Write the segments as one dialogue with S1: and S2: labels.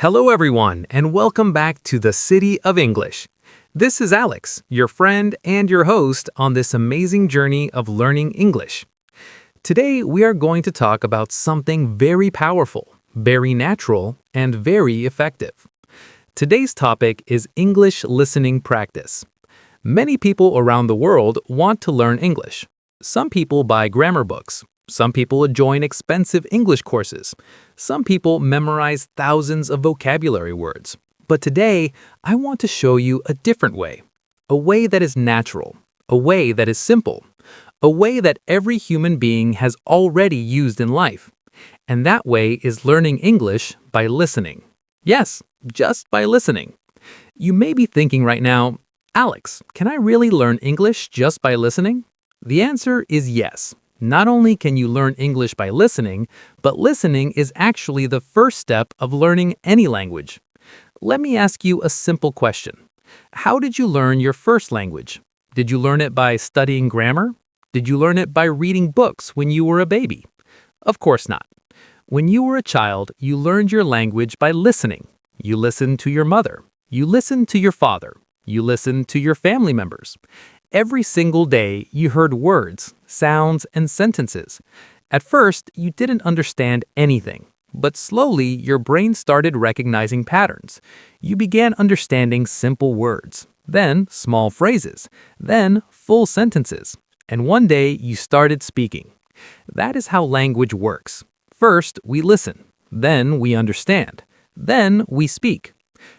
S1: Hello, everyone, and welcome back to the City of English. This is Alex, your friend and your host on this amazing journey of learning English. Today, we are going to talk about something very powerful, very natural, and very effective. Today's topic is English listening practice. Many people around the world want to learn English. Some people buy grammar books. Some people join expensive English courses. Some people memorize thousands of vocabulary words. But today, I want to show you a different way. A way that is natural. A way that is simple. A way that every human being has already used in life. And that way is learning English by listening. Yes, just by listening. You may be thinking right now, Alex, can I really learn English just by listening? The answer is yes. Not only can you learn English by listening, but listening is actually the first step of learning any language. Let me ask you a simple question. How did you learn your first language? Did you learn it by studying grammar? Did you learn it by reading books when you were a baby? Of course not. When you were a child, you learned your language by listening. You listened to your mother. You listened to your father. You listened to your family members. Every single day, you heard words, sounds, and sentences. At first, you didn't understand anything, but slowly your brain started recognizing patterns. You began understanding simple words, then small phrases, then full sentences, and one day you started speaking. That is how language works. First, we listen, then we understand, then we speak.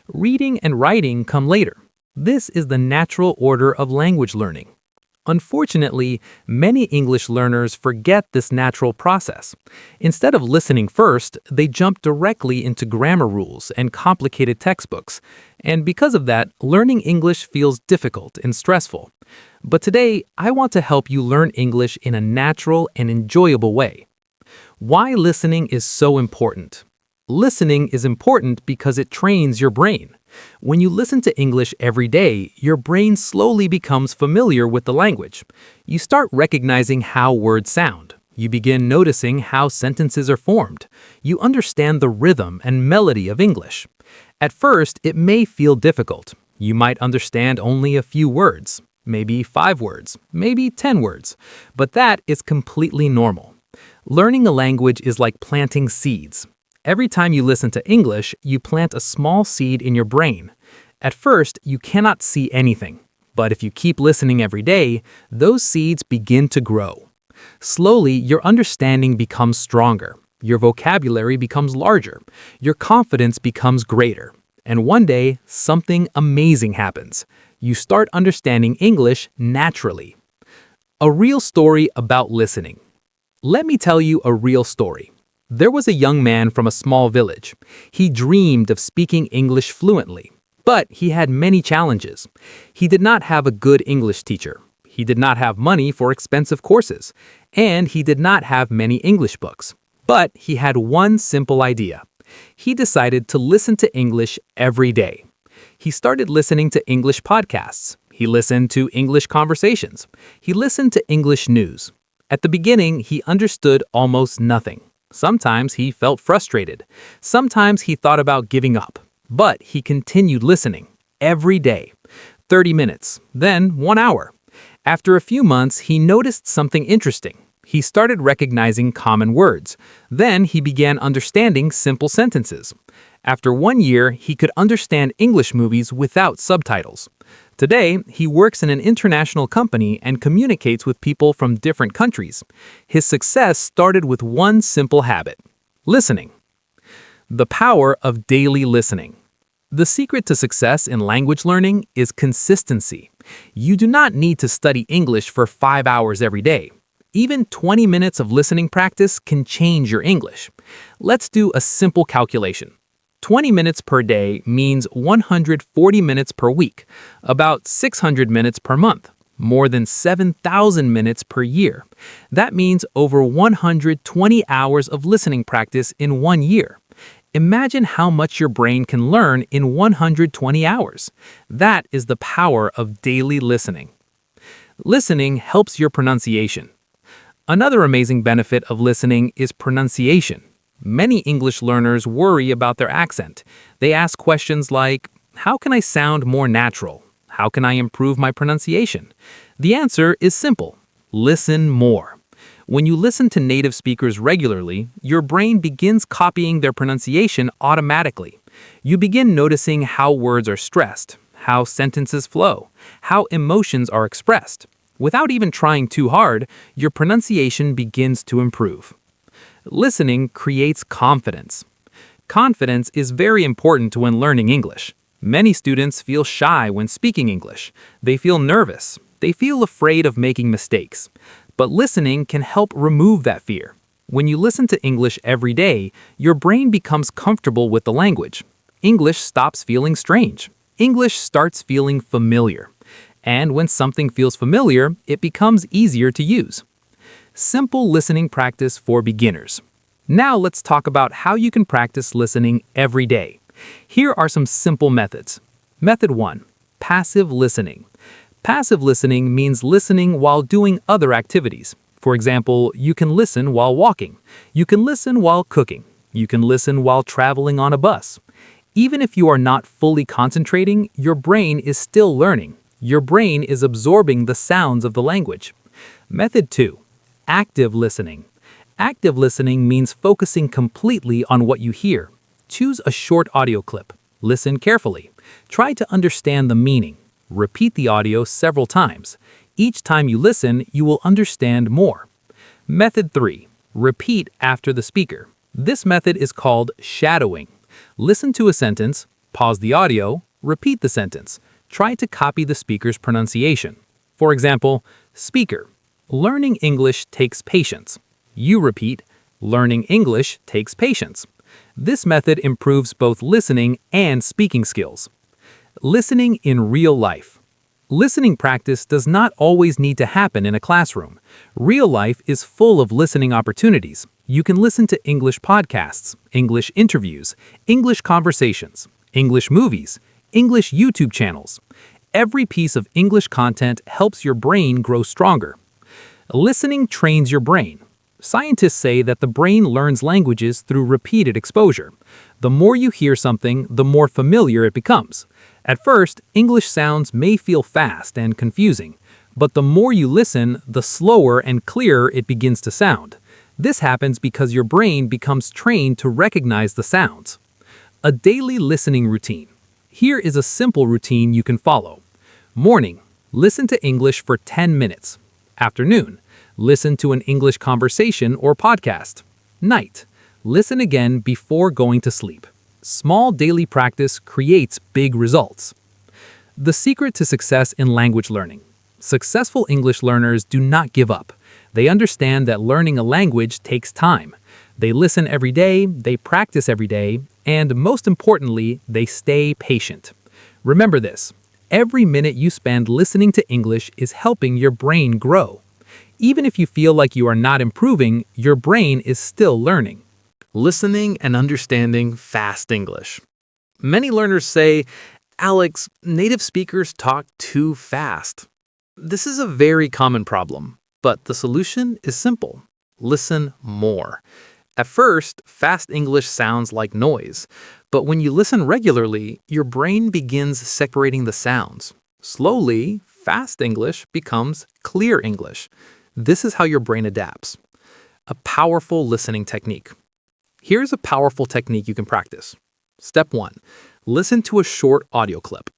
S1: Reading and writing come later. This is the natural order of language learning. Unfortunately, many English learners forget this natural process. Instead of listening first, they jump directly into grammar rules and complicated textbooks. And because of that, learning English feels difficult and stressful. But today, I want to help you learn English in a natural and enjoyable way. Why listening is so important? Listening is important because it trains your brain. When you listen to English every day, your brain slowly becomes familiar with the language. You start recognizing how words sound. You begin noticing how sentences are formed. You understand the rhythm and melody of English. At first, it may feel difficult. You might understand only a few words, maybe 5 words, maybe 10 words, but that is completely normal. Learning a language is like planting seeds. Every time you listen to English, you plant a small seed in your brain. At first, you cannot see anything, but if you keep listening every day, those seeds begin to grow. Slowly, your understanding becomes stronger, your vocabulary becomes larger, your confidence becomes greater, and one day, something amazing happens. You start understanding English naturally. A real story about listening. Let me tell you a real story. There was a young man from a small village. He dreamed of speaking English fluently, but he had many challenges. He did not have a good English teacher. He did not have money for expensive courses, and he did not have many English books. But he had one simple idea. He decided to listen to English every day. He started listening to English podcasts. He listened to English conversations. He listened to English news. At the beginning, he understood almost nothing. Sometimes he felt frustrated. Sometimes he thought about giving up. But he continued listening every day, 30 minutes, then 1 hour. After a few months, he noticed something interesting. He started recognizing common words. Then he began understanding simple sentences. After 1 year, he could understand English movies without subtitles. Today, he works in an international company and communicates with people from different countries. His success started with one simple habit: listening. The power of daily listening. The secret to success in language learning is consistency. You do not need to study English for 5 hours every day. Even 20 minutes of listening practice can change your English. Let's do a simple calculation. 20 minutes per day means 140 minutes per week, about 600 minutes per month, more than 7,000 minutes per year. That means over 120 hours of listening practice in 1 year. Imagine how much your brain can learn in 120 hours. That is the power of daily listening. Listening helps your pronunciation. Another amazing benefit of listening is pronunciation. Many English learners worry about their accent. They ask questions like, how can I sound more natural? How can I improve my pronunciation? The answer is simple. Listen more. When you listen to native speakers regularly, your brain begins copying their pronunciation automatically. You begin noticing how words are stressed, how sentences flow, how emotions are expressed. Without even trying too hard, your pronunciation begins to improve. Listening creates confidence. Confidence is very important when learning English. Many students feel shy when speaking English. They feel nervous. They feel afraid of making mistakes. But listening can help remove that fear. When you listen to English every day, your brain becomes comfortable with the language. English stops feeling strange. English starts feeling familiar. And when something feels familiar, it becomes easier to use. Simple listening practice for beginners. Now let's talk about how you can practice listening every day. Here are some simple methods. Method 1. Passive listening. Passive listening means listening while doing other activities. For example, you can listen while walking. You can listen while cooking. You can listen while traveling on a bus. Even if you are not fully concentrating, your brain is still learning. Your brain is absorbing the sounds of the language. Method 2. Active listening. Active listening means focusing completely on what you hear. Choose a short audio clip. Listen carefully. Try to understand the meaning. Repeat the audio several times. Each time you listen, you will understand more. Method 3. Repeat after the speaker. This method is called shadowing. Listen to a sentence, pause the audio, repeat the sentence. Try to copy the speaker's pronunciation. For example, speaker. Learning English takes patience. You repeat, learning English takes patience. This method improves both listening and speaking skills. Listening in real life. Listening practice does not always need to happen in a classroom. Real life is full of listening opportunities. You can listen to English podcasts, English interviews, English conversations, English movies, English YouTube channels. Every piece of English content helps your brain grow stronger. Listening trains your brain. Scientists say that the brain learns languages through repeated exposure. The more you hear something, the more familiar it becomes. At first, English sounds may feel fast and confusing, but the more you listen, the slower and clearer it begins to sound. This happens because your brain becomes trained to recognize the sounds. A daily listening routine. Here is a simple routine you can follow. Morning, listen to English for 10 minutes. Afternoon, listen to an English conversation or podcast. Night, listen again before going to sleep. Small daily practice creates big results. The secret to success in language learning. Successful English learners do not give up. They understand that learning a language takes time. They listen every day, they practice every day, and most importantly, they stay patient. Remember this. Every minute you spend listening to English is helping your brain grow. Even if you feel like you are not improving, your brain is still learning. Listening and understanding fast English. Many learners say, Alex, native speakers talk too fast. This is a very common problem, but the solution is simple. Listen more. At first, fast English sounds like noise, but when you listen regularly, your brain begins separating the sounds. Slowly, fast English becomes clear English. This is how your brain adapts. A powerful listening technique. Here's a powerful technique you can practice. Step 1. Listen to a short audio clip.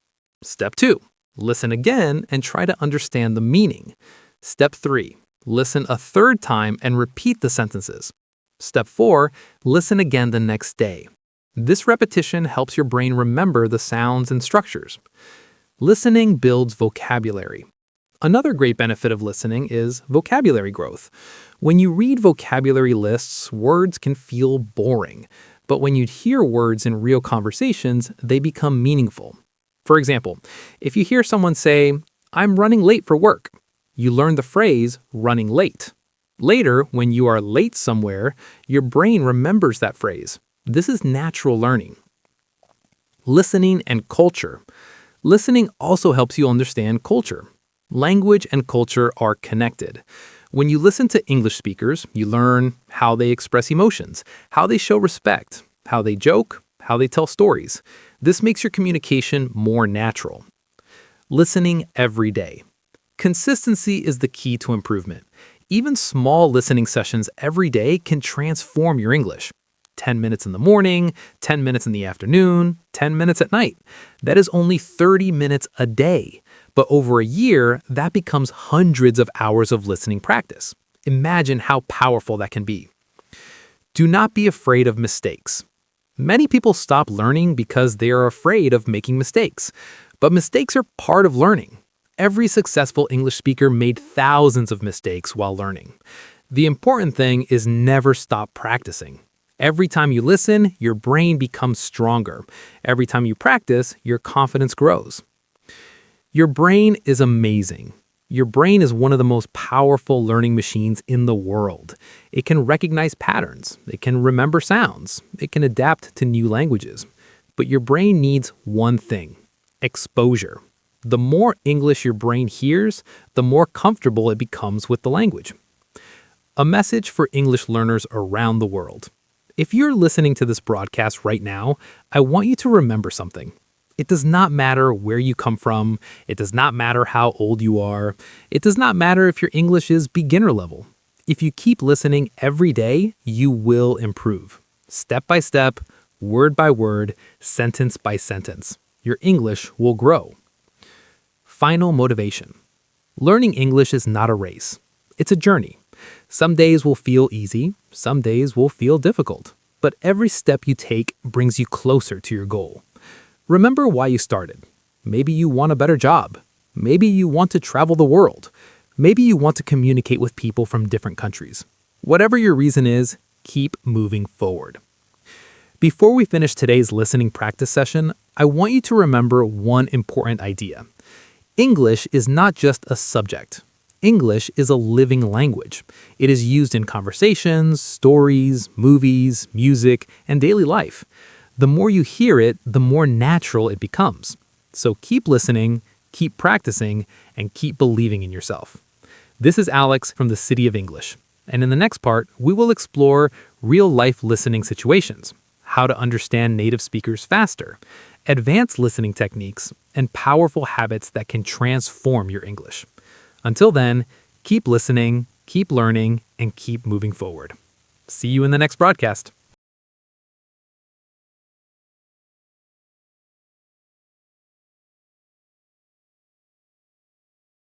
S1: Step 2. Listen again and try to understand the meaning. Step 3. Listen a third time and repeat the sentences. Step 4. Listen again the next day. This repetition helps your brain remember the sounds and structures. Listening builds vocabulary. Another great benefit of listening is vocabulary growth. When you read vocabulary lists, words can feel boring. But when you hear words in real conversations, they become meaningful. For example, if you hear someone say, "I'm running late for work," you learn the phrase running late. Later, when you are late somewhere, your brain remembers that phrase. This is natural learning. Listening and culture. Listening also helps you understand culture. Language and culture are connected. When you listen to English speakers, you learn how they express emotions, how they show respect, how they joke, how they tell stories. This makes your communication more natural. Listening every day. Consistency is the key to improvement. Even small listening sessions every day can transform your English. 10 minutes in the morning, 10 minutes in the afternoon, 10 minutes at night. That is only 30 minutes a day. But over a year, that becomes hundreds of hours of listening practice. Imagine how powerful that can be. Do not be afraid of mistakes. Many people stop learning because they are afraid of making mistakes. But mistakes are part of learning. Every successful English speaker made thousands of mistakes while learning. The important thing is never stop practicing. Every time you listen, your brain becomes stronger. Every time you practice, your confidence grows. Your brain is amazing. Your brain is one of the most powerful learning machines in the world. It can recognize patterns. It can remember sounds. It can adapt to new languages. But your brain needs one thing: exposure. The more English your brain hears, the more comfortable it becomes with the language. A message for English learners around the world. If you're listening to this broadcast right now, I want you to remember something. It does not matter where you come from. It does not matter how old you are. It does not matter if your English is beginner level. If you keep listening every day, you will improve. Step by step, word by word, sentence by sentence. Your English will grow. Final motivation. Learning English is not a race. It's a journey. Some days will feel easy, some days will feel difficult, but every step you take brings you closer to your goal. Remember why you started. Maybe you want a better job. Maybe you want to travel the world. Maybe you want to communicate with people from different countries. Whatever your reason is, keep moving forward. Before we finish today's listening practice session, I want you to remember one important idea. English is not just a subject. English is a living language. It is used in conversations, stories, movies, music, and daily life. The more you hear it, the more natural it becomes. So keep listening, keep practicing, and keep believing in yourself. This is Alex from the City of English. And in the next part, we will explore real-life listening situations, how to understand native speakers faster, advanced listening techniques, and powerful habits that can transform your English. Until then, keep listening, keep learning, and keep moving forward. See you in the next broadcast.